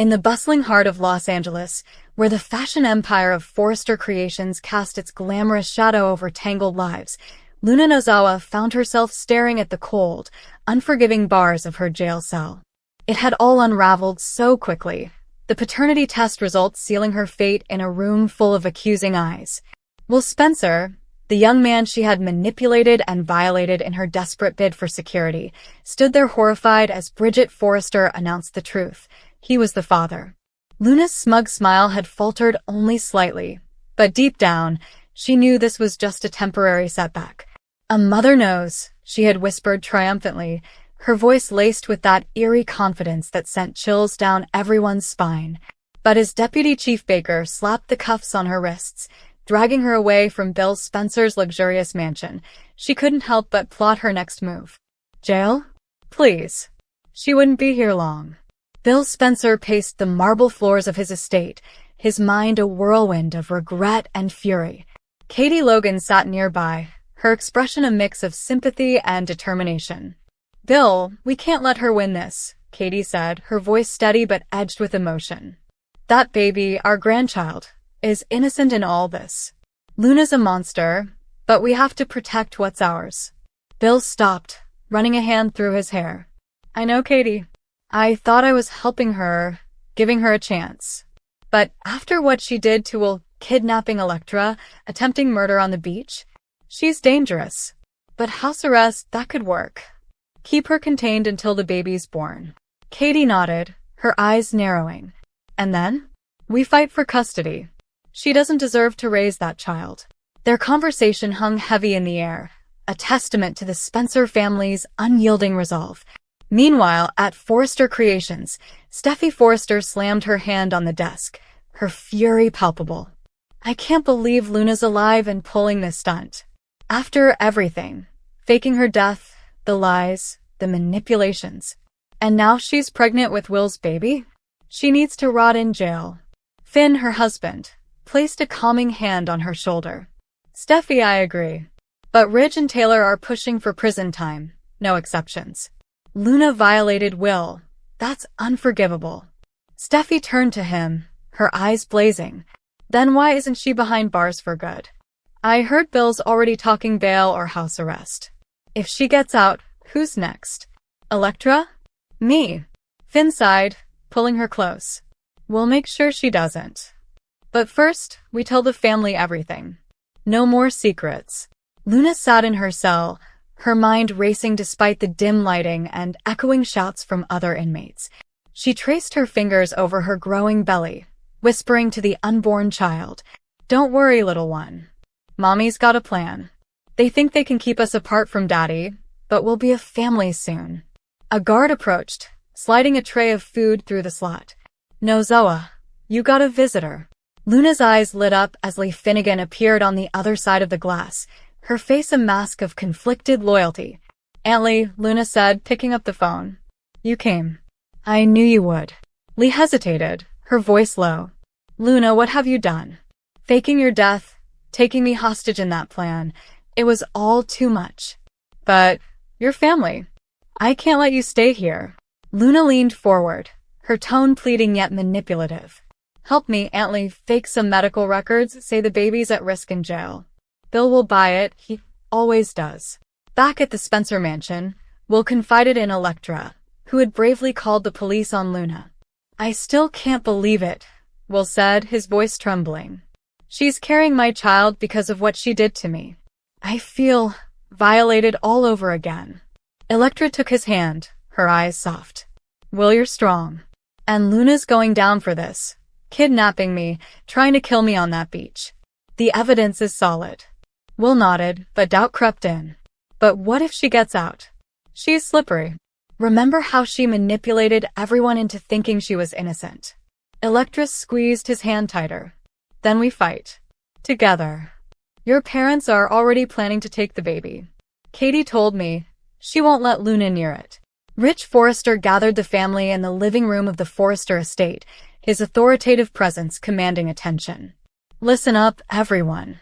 In the bustling heart of Los Angeles, where the fashion empire of Forrester Creations cast its glamorous shadow over tangled lives, Luna Nozawa found herself staring at the cold, unforgiving bars of her jail cell. It had all unraveled so quickly, the paternity test results sealing her fate in a room full of accusing eyes. Will Spencer, the young man she had manipulated and violated in her desperate bid for security, stood there horrified as Bridget Forrester announced the truth. He was the father. Luna's smug smile had faltered only slightly, but deep down, she knew this was just a temporary setback. "A mother knows," she had whispered triumphantly, her voice laced with that eerie confidence that sent chills down everyone's spine. But as Deputy Chief Baker slapped the cuffs on her wrists, dragging her away from Bill Spencer's luxurious mansion, she couldn't help but plot her next move. Jail? Please. She wouldn't be here long. Bill Spencer paced the marble floors of his estate, his mind a whirlwind of regret and fury. Katie Logan sat nearby, her expression a mix of sympathy and determination. "Bill, we can't let her win this," Katie said, her voice steady but edged with emotion. "That baby, our grandchild, is innocent in all this. Luna's a monster, but we have to protect what's ours." Bill stopped, running a hand through his hair. "I know, Katie. I thought I was helping her, giving her a chance. But after what she did to Will, kidnapping Electra, attempting murder on the beach, she's dangerous. But house arrest, that could work. Keep her contained until the baby's born." Katie nodded, her eyes narrowing. "And then? We fight for custody. She doesn't deserve to raise that child." Their conversation hung heavy in the air, a testament to the Spencer family's unyielding resolve. Meanwhile, at Forrester Creations, Steffi Forrester slammed her hand on the desk, her fury palpable. "I can't believe Luna's alive and pulling this stunt. After everything, faking her death, the lies, the manipulations. And now she's pregnant with Will's baby? She needs to rot in jail." Finn, her husband, placed a calming hand on her shoulder. "Steffi, I agree. But Ridge and Taylor are pushing for prison time, no exceptions. Luna violated Will. That's unforgivable." Steffi turned to him, her eyes blazing. "Then why isn't she behind bars for good? I heard Bill's already talking bail or house arrest. If she gets out, who's next? Electra? Me." Finn sighed, pulling her close. "We'll make sure she doesn't. But first, we tell the family everything. No more secrets." Luna sat in her cell, her mind racing despite the dim lighting and echoing shouts from other inmates. She traced her fingers over her growing belly, whispering to the unborn child, "Don't worry, little one. Mommy's got a plan. They think they can keep us apart from Daddy, but we'll be a family soon." A guard approached, sliding a tray of food through the slot. "Nozawa, you got a visitor." Luna's eyes lit up as Lee Finnegan appeared on the other side of the glass, her face a mask of conflicted loyalty. "Aunt Lee," Luna said, picking up the phone. "You came. I knew you would." Lee hesitated, her voice low. "Luna, what have you done? Faking your death, taking me hostage in that plan. It was all too much. But your family. I can't let you stay here." Luna leaned forward, her tone pleading yet manipulative. "Help me, Aunt Lee, fake some medical records, say the baby's at risk in jail. Bill will buy it, he always does." Back at the Spencer mansion, Will confided in Electra, who had bravely called the police on Luna. "I still can't believe it," Will said, his voice trembling. "She's carrying my child because of what she did to me. I feel violated all over again." Electra took his hand, her eyes soft. "Will, you're strong. And Luna's going down for this. Kidnapping me, trying to kill me on that beach. The evidence is solid." Will nodded, but doubt crept in. "But what if she gets out? She's slippery. Remember how she manipulated everyone into thinking she was innocent?" Electra squeezed his hand tighter. "Then we fight. Together. Your parents are already planning to take the baby. Katie told me she won't let Luna near it." Rich Forrester gathered the family in the living room of the Forrester estate, his authoritative presence commanding attention. "Listen up, everyone.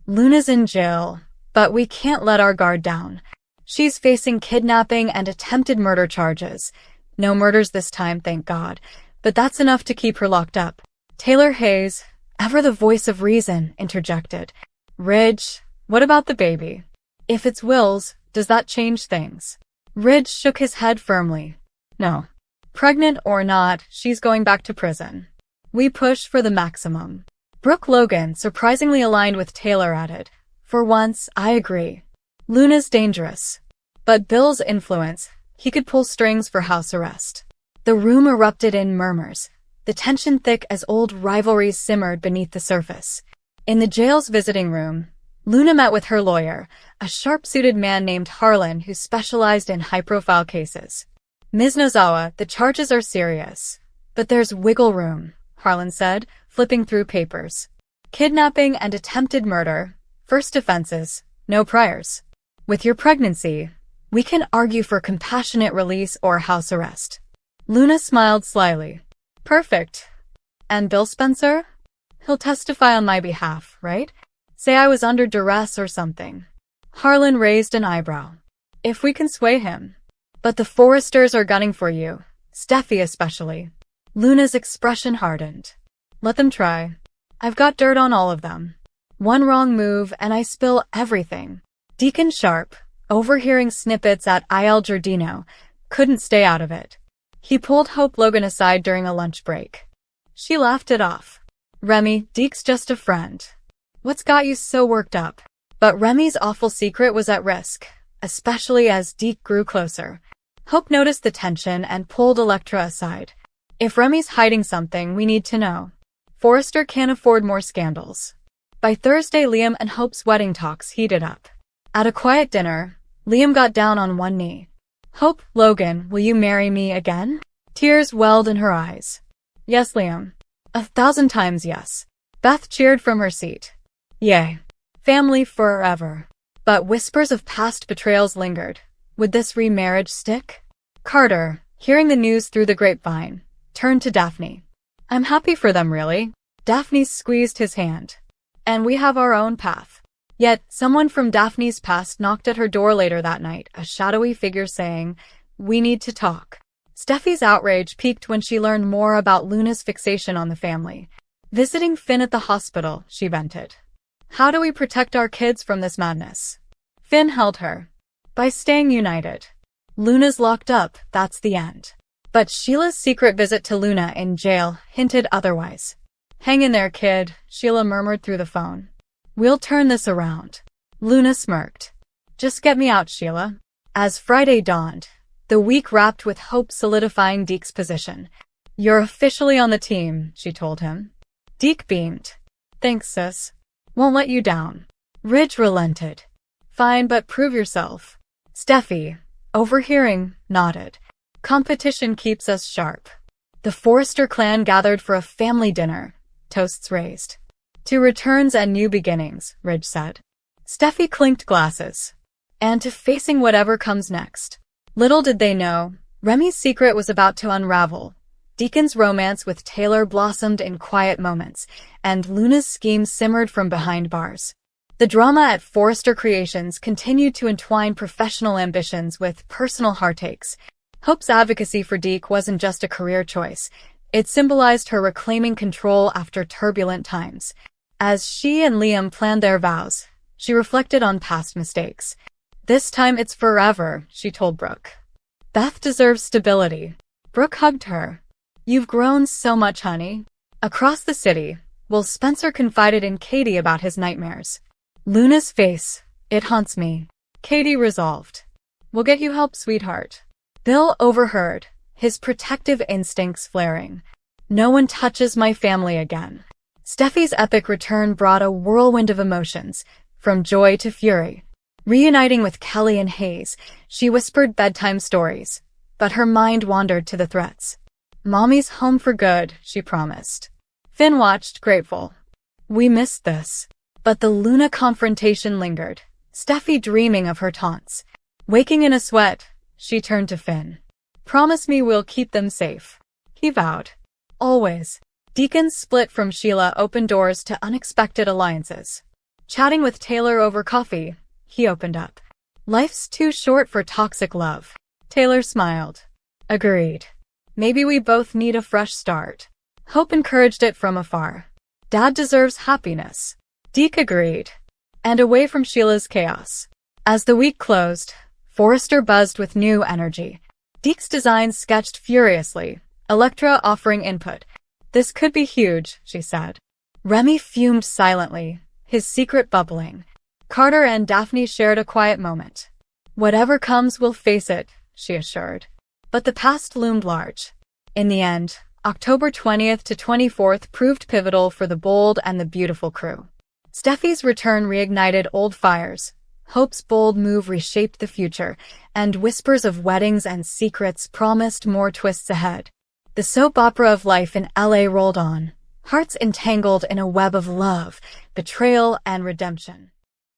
Luna's in jail, but we can't let our guard down. She's facing kidnapping and attempted murder charges. No murders this time, thank God. but that's enough to keep her locked up. Taylor Hayes, ever the voice of reason, interjected. Ridge, what about the baby? If it's Will's, does that change things? Ridge shook his head firmly. No. Pregnant or not, she's going back to prison. We push for the maximum. Brooke Logan, surprisingly aligned with Taylor, added. For once, I agree. Luna's dangerous. But Bill's influence, he could pull strings for house arrest. The room erupted in murmurs, the tension thick as old rivalries simmered beneath the surface. In the jail's visiting room, Luna met with her lawyer, a sharp-suited man named Harlan who specialized in high-profile cases. Ms. Nozawa, the charges are serious. But there's wiggle room, Harlan said, flipping through papers. Kidnapping and attempted murder, first offenses, no priors. With your pregnancy, we can argue for compassionate release or house arrest. Luna smiled slyly. Perfect. And Bill Spencer? He'll testify on my behalf, right? Say I was under duress or something. Harlan raised an eyebrow. If we can sway him. But the Forresters are gunning for you, Steffi especially. Luna's expression hardened. Let them try. I've got dirt on all of them. One wrong move and I spill everything. Deacon Sharp, overhearing snippets at Il Giardino, couldn't stay out of it. He pulled Hope Logan aside during a lunch break. She laughed it off. Remy, Deke's just a friend. What's got you so worked up? But Remy's awful secret was at risk, especially as Deke grew closer. Hope noticed the tension and pulled Electra aside. If Remy's hiding something, we need to know. Forrester can't afford more scandals. By Thursday, Liam and Hope's wedding talks heated up. At a quiet dinner, Liam got down on one knee. Hope, Logan, will you marry me again? Tears welled in her eyes. Yes, Liam. 1,000 times yes. Beth cheered from her seat. Yay. Family forever. But whispers of past betrayals lingered. Would this remarriage stick? Carter, hearing the news through the grapevine, turned to Daphne. I'm happy for them, really. Daphne squeezed his hand. And we have our own path. Yet, someone from Daphne's past knocked at her door later that night, a shadowy figure saying, we need to talk. Steffi's outrage peaked when she learned more about Luna's fixation on the family. Visiting Finn at the hospital, she vented. How do we protect our kids from this madness? Finn held her. By staying united. Luna's locked up, that's the end. But Sheila's secret visit to Luna in jail hinted otherwise. Hang in there, kid, Sheila murmured through the phone. We'll turn this around. Luna smirked. Just get me out, Sheila. As Friday dawned, the week wrapped with Hope solidifying Deke's position. You're officially on the team, she told him. Deke beamed. Thanks, sis. Won't let you down. Ridge relented. Fine, but prove yourself. Steffi, overhearing, nodded. Competition keeps us sharp. The Forrester clan gathered for a family dinner, toasts raised. To returns and new beginnings, Ridge said. Steffi clinked glasses. And to facing whatever comes next. Little did they know, Remy's secret was about to unravel. Deacon's romance with Taylor blossomed in quiet moments, and Luna's scheme simmered from behind bars. The drama at Forrester Creations continued to entwine professional ambitions with personal heartaches. Hope's advocacy for Deke wasn't just a career choice. It symbolized her reclaiming control after turbulent times. As she and Liam planned their vows, she reflected on past mistakes. This time it's forever, she told Brooke. Beth deserves stability. Brooke hugged her. You've grown so much, honey. Across the city, Will Spencer confided in Katie about his nightmares. Luna's face. It haunts me. Katie resolved. We'll get you help, sweetheart. Bill overheard, his protective instincts flaring. No one touches my family again. Steffi's epic return brought a whirlwind of emotions, from joy to fury. Reuniting with Kelly and Hayes, she whispered bedtime stories, but her mind wandered to the threats. Mommy's home for good, she promised. Finn watched, grateful. We missed this. But the Luna confrontation lingered, Steffi dreaming of her taunts. Waking in a sweat, she turned to Finn. Promise me we'll keep them safe. He vowed. Always. Deacon's split from Sheila opened doors to unexpected alliances. Chatting with Taylor over coffee, he opened up. Life's too short for toxic love. Taylor smiled. Agreed. Maybe we both need a fresh start. Hope encouraged it from afar. Dad deserves happiness. Deke agreed. And away from Sheila's chaos. As the week closed, Forrester buzzed with new energy. Deke's designs sketched furiously, Electra offering input. This could be huge, she said. Remy fumed silently, his secret bubbling. Carter and Daphne shared a quiet moment. Whatever comes, we'll face it, she assured. But the past loomed large. In the end, October 20th to 24th proved pivotal for the bold and the beautiful crew. Steffi's return reignited old fires. Hope's bold move reshaped the future, and whispers of weddings and secrets promised more twists ahead. The soap opera of life in LA rolled on, hearts entangled in a web of love, betrayal, and redemption.